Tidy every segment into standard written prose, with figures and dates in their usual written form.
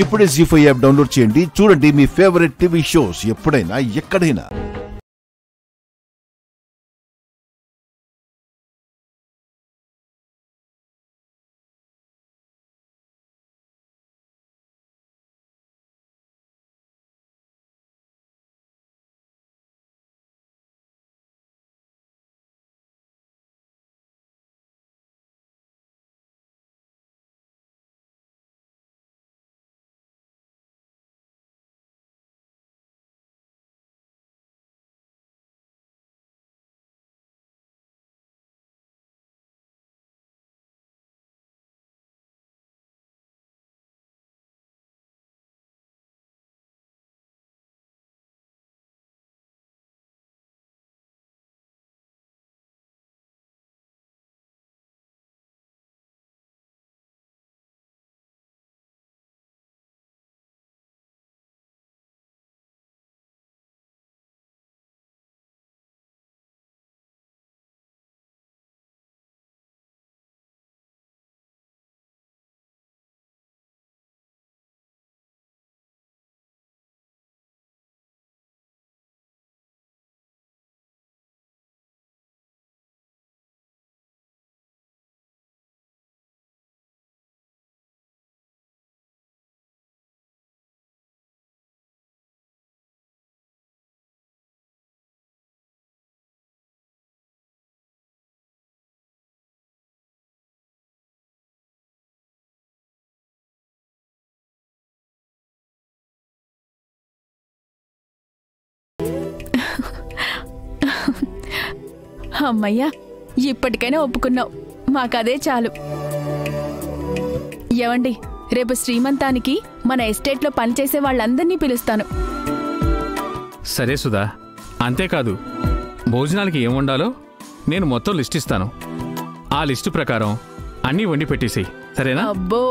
ఇప్పుడే జీ5 app download చేయండి. చూడండి మీ ఫేవరెట్ టీవీ షోస్ ఎప్పుడైనా ఎక్కడైనా. అమ్మయ్యా, ఇప్పటికైనా ఒప్పుకున్నావు. మాకదే చాలు. ఏవండి, రేపు శ్రీమంతానికి మన ఎస్టేట్లో పనిచేసే వాళ్ళందరినీ పిలుస్తాను. సరే సుధా, అంతేకాదు భోజనాలకి ఏం వండాలో నేను మొత్తం లిస్ట్ ఇస్తాను. ఆ లిస్టు ప్రకారం అన్నీ వండి పెట్టేసేయి, సరేనా? అబ్బో,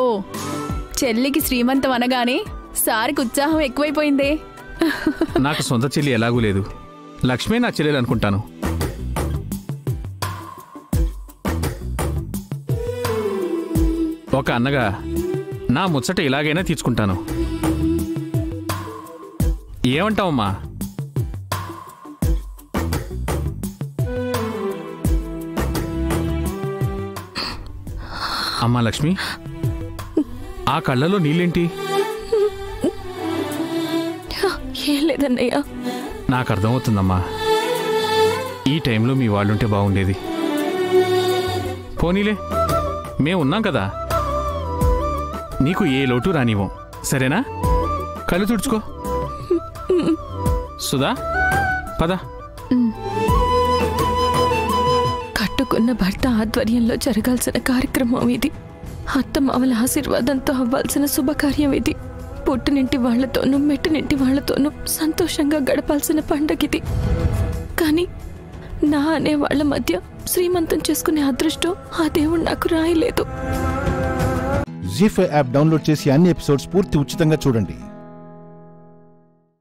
చెల్లికి శ్రీమంతం అనగానే సారికి ఉత్సాహం ఎక్కువైపోయిందే. నాకు సొంత చెల్లి ఎలాగూ లేదు, లక్ష్మే నా చెల్లెలు అనుకుంటాను. ఒక అన్నగా నా ముచ్చట ఇలాగైనా తీర్చుకుంటాను. ఏమంటావమ్మా? అమ్మా లక్ష్మి, ఆ కళ్ళలో నీళ్ళేంటి? ఏం లేదన్నయ్య. నాకు అర్థమవుతుందమ్మా, ఈ టైంలో మీ వాళ్ళుంటే బాగుండేది. పోనీలే, మేమున్నాం కదా, నీకు ఏ లోటు రానివ్వం, సరేనా? కళ్ళు తుడుచుకో. సుధా, పద. కట్టుకున్న భర్త ఆధ్వర్యంలో జరగాల్సిన కార్యక్రమం ఇది. అత్తమామల ఆశీర్వాదంతో అవ్వాల్సిన శుభకార్యం ఇది. పుట్టినింటి వాళ్లతోనూ మెట్టినింటి వాళ్లతోనూ సంతోషంగా గడపాల్సిన పండగిది. కానీ నా అనే వాళ్ల మధ్య శ్రీమంతం చేసుకునే అదృష్టం ఆ దేవుడు నాకు రాయలేదు. జీ5 యాప్ డౌన్లోడ్ చేసి అన్ని ఎపిసోడ్స్ పూర్తి ఉచితంగా చూడండి.